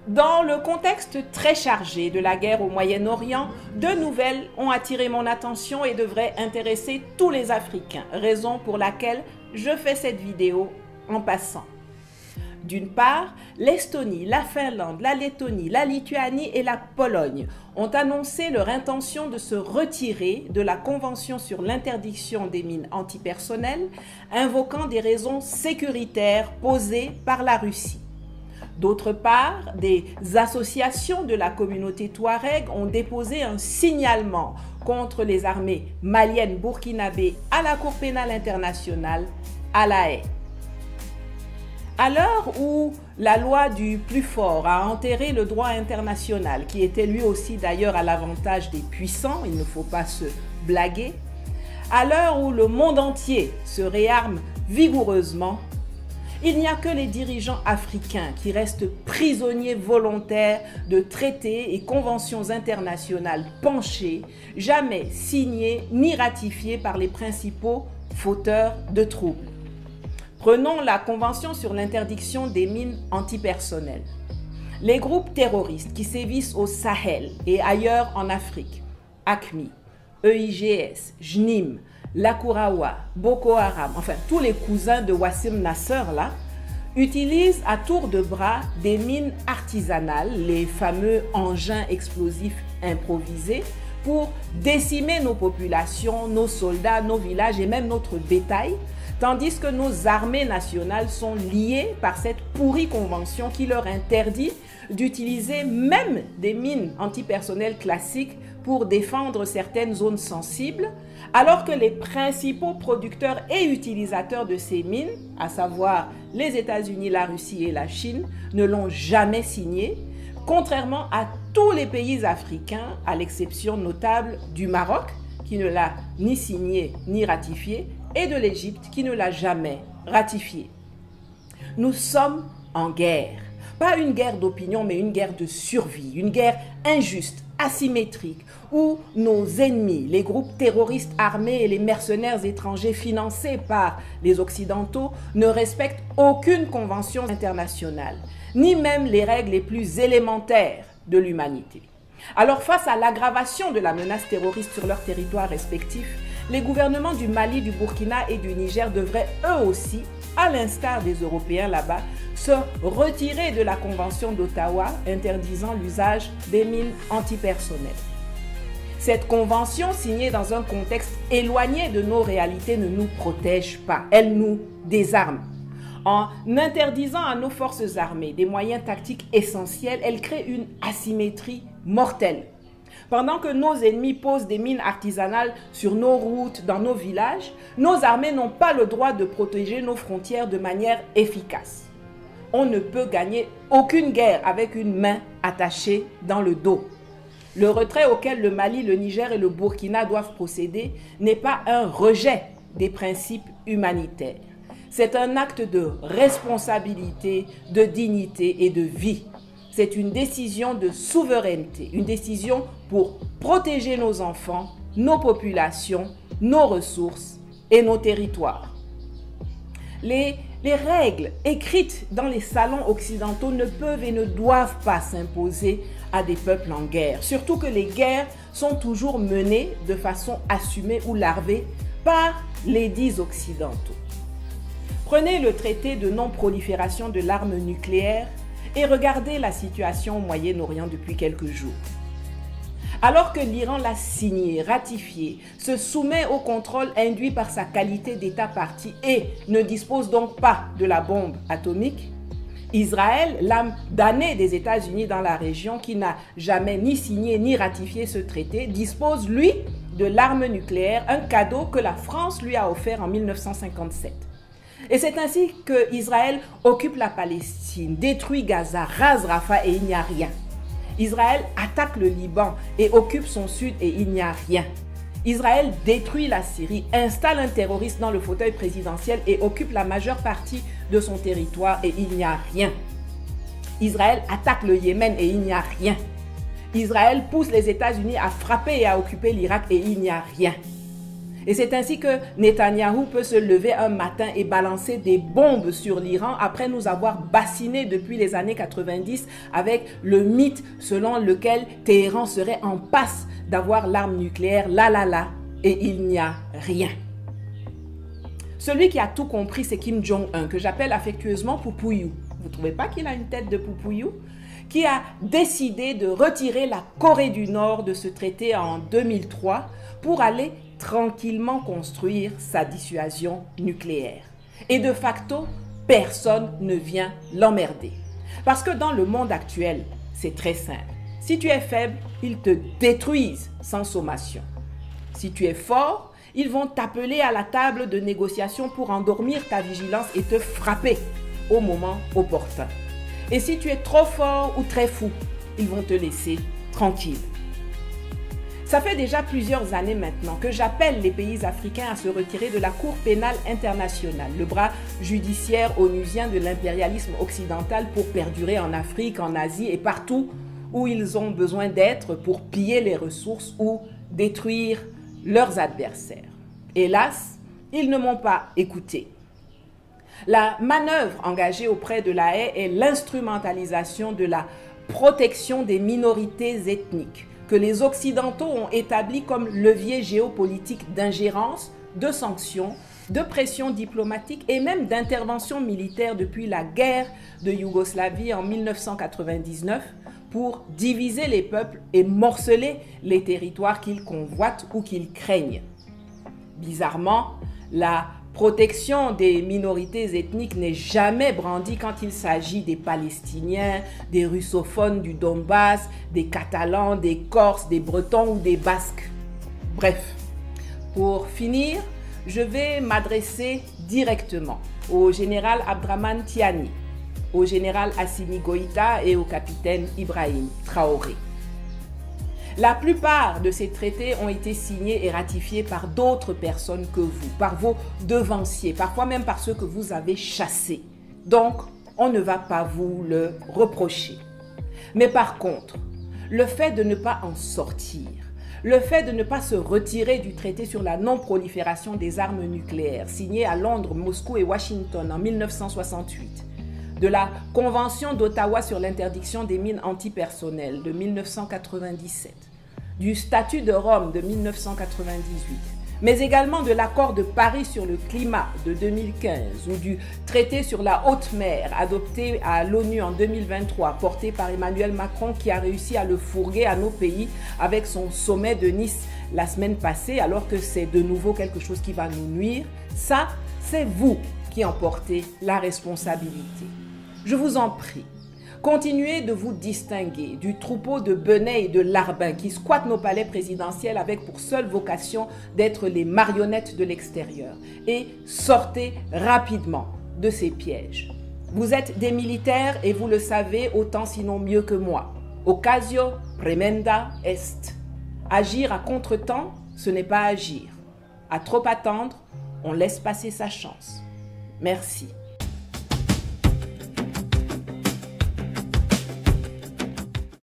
Dans le contexte très chargé de la guerre au Moyen-Orient, deux nouvelles ont attiré mon attention et devraient intéresser tous les Africains, raison pour laquelle je fais cette vidéo en passant. D'une part, l'Estonie, la Finlande, la Lettonie, la Lituanie et la Pologne ont annoncé leur intention de se retirer de la Convention sur l'interdiction des mines antipersonnelles, invoquant des raisons sécuritaires posées par la Russie. D'autre part, des associations de la communauté touareg ont déposé un signalement contre les armées maliennes burkinabées à la Cour pénale internationale à La Haye. À l'heure où la loi du plus fort a enterré le droit international, qui était lui aussi d'ailleurs à l'avantage des puissants, il ne faut pas se blaguer, à l'heure où le monde entier se réarme vigoureusement, il n'y a que les dirigeants africains qui restent prisonniers volontaires de traités et conventions internationales penchées, jamais signés ni ratifiés par les principaux fauteurs de troubles. Prenons la Convention sur l'interdiction des mines antipersonnelles. Les groupes terroristes qui sévissent au Sahel et ailleurs en Afrique, AQMI, EIGS, JNIM, Lakurawa, Boko Haram, enfin tous les cousins de Wassim Nasser là, utilisent à tour de bras des mines artisanales, les fameux engins explosifs improvisés, pour décimer nos populations, nos soldats, nos villages et même notre bétail, tandis que nos armées nationales sont liées par cette pourrie convention qui leur interdit d'utiliser même des mines antipersonnelles classiques pour défendre certaines zones sensibles, alors que les principaux producteurs et utilisateurs de ces mines, à savoir les États-Unis, la Russie et la Chine, ne l'ont jamais signé, contrairement à tous les pays africains, à l'exception notable du Maroc, qui ne l'a ni signé ni ratifié, et de l'Égypte, qui ne l'a jamais ratifié. Nous sommes en guerre. Pas une guerre d'opinion, mais une guerre de survie, une guerre injuste, asymétrique, où nos ennemis, les groupes terroristes armés et les mercenaires étrangers financés par les Occidentaux, ne respectent aucune convention internationale, ni même les règles les plus élémentaires de l'humanité. Alors face à l'aggravation de la menace terroriste sur leurs territoires respectifs, les gouvernements du Mali, du Burkina et du Niger devraient eux aussi, à l'instar des Européens là-bas, se retirer de la Convention d'Ottawa interdisant l'usage des mines antipersonnelles. Cette convention, signée dans un contexte éloigné de nos réalités, ne nous protège pas, elle nous désarme. En interdisant à nos forces armées des moyens tactiques essentiels, elle crée une asymétrie mortelle. Pendant que nos ennemis posent des mines artisanales sur nos routes, dans nos villages, nos armées n'ont pas le droit de protéger nos frontières de manière efficace. On ne peut gagner aucune guerre avec une main attachée dans le dos. Le retrait auquel le Mali, le Niger et le Burkina doivent procéder n'est pas un rejet des principes humanitaires. C'est un acte de responsabilité, de dignité et de vie. C'est une décision de souveraineté, une décision pour protéger nos enfants, nos populations, nos ressources et nos territoires. Les règles écrites dans les salons occidentaux ne peuvent et ne doivent pas s'imposer à des peuples en guerre, surtout que les guerres sont toujours menées de façon assumée ou larvée par les dits occidentaux. Prenez le traité de non-prolifération de l'arme nucléaire et regardez la situation au Moyen-Orient depuis quelques jours. Alors que l'Iran l'a signé, ratifié, se soumet au contrôle induit par sa qualité d'État partie et ne dispose donc pas de la bombe atomique, Israël, l'âme damnée des États-Unis dans la région, qui n'a jamais ni signé ni ratifié ce traité, dispose, lui, de l'arme nucléaire, un cadeau que la France lui a offert en 1957. Et c'est ainsi qu'Israël occupe la Palestine, détruit Gaza, rase Rafah et il n'y a rien. Israël attaque le Liban et occupe son sud et il n'y a rien. Israël détruit la Syrie, installe un terroriste dans le fauteuil présidentiel et occupe la majeure partie de son territoire et il n'y a rien. Israël attaque le Yémen et il n'y a rien. Israël pousse les États-Unis à frapper et à occuper l'Irak et il n'y a rien. Et c'est ainsi que Netanyahou peut se lever un matin et balancer des bombes sur l'Iran après nous avoir bassinés depuis les années 90 avec le mythe selon lequel Téhéran serait en passe d'avoir l'arme nucléaire, et il n'y a rien. Celui qui a tout compris, c'est Kim Jong-un, que j'appelle affectueusement Poupouyou. Vous ne trouvez pas qu'il a une tête de Poupouyou? Qui a décidé de retirer la Corée du Nord de ce traité en 2003 pour aller tranquillement construire sa dissuasion nucléaire. Et de facto, personne ne vient l'emmerder. Parce que dans le monde actuel, c'est très simple. Si tu es faible, ils te détruisent sans sommation. Si tu es fort, ils vont t'appeler à la table de négociation pour endormir ta vigilance et te frapper au moment opportun. Et si tu es trop fort ou très fou, ils vont te laisser tranquille. Ça fait déjà plusieurs années maintenant que j'appelle les pays africains à se retirer de la Cour pénale internationale, le bras judiciaire onusien de l'impérialisme occidental pour perdurer en Afrique, en Asie et partout où ils ont besoin d'être pour piller les ressources ou détruire leurs adversaires. Hélas, ils ne m'ont pas écouté. La manœuvre engagée auprès de la Haye est l'instrumentalisation de la protection des minorités ethniques que les Occidentaux ont établi comme levier géopolitique d'ingérence, de sanctions, de pression diplomatique et même d'intervention militaire depuis la guerre de Yougoslavie en 1999 pour diviser les peuples et morceler les territoires qu'ils convoitent ou qu'ils craignent. Bizarrement, la protection des minorités ethniques n'est jamais brandie quand il s'agit des Palestiniens, des russophones du Donbass, des Catalans, des Corses, des Bretons ou des Basques. Bref, pour finir, je vais m'adresser directement au général Abdraman Tiani, au général Assimi Goïta et au capitaine Ibrahim Traoré. La plupart de ces traités ont été signés et ratifiés par d'autres personnes que vous, par vos devanciers, parfois même par ceux que vous avez chassés. Donc, on ne va pas vous le reprocher. Mais par contre, le fait de ne pas en sortir, le fait de ne pas se retirer du traité sur la non-prolifération des armes nucléaires, signé à Londres, Moscou et Washington en 1968, de la Convention d'Ottawa sur l'interdiction des mines antipersonnelles de 1997, du Statut de Rome de 1998, mais également de l'accord de Paris sur le climat de 2015 ou du traité sur la haute mer adopté à l'ONU en 2023, porté par Emmanuel Macron qui a réussi à le fourguer à nos pays avec son sommet de Nice la semaine passée, alors que c'est de nouveau quelque chose qui va nous nuire. Ça, c'est vous qui en portez la responsabilité. Je vous en prie, continuez de vous distinguer du troupeau de benets et de larbins qui squattent nos palais présidentiels avec pour seule vocation d'être les marionnettes de l'extérieur et sortez rapidement de ces pièges. Vous êtes des militaires et vous le savez autant sinon mieux que moi. Occasio tremenda est. Agir à contretemps, ce n'est pas agir. À trop attendre, on laisse passer sa chance. Merci.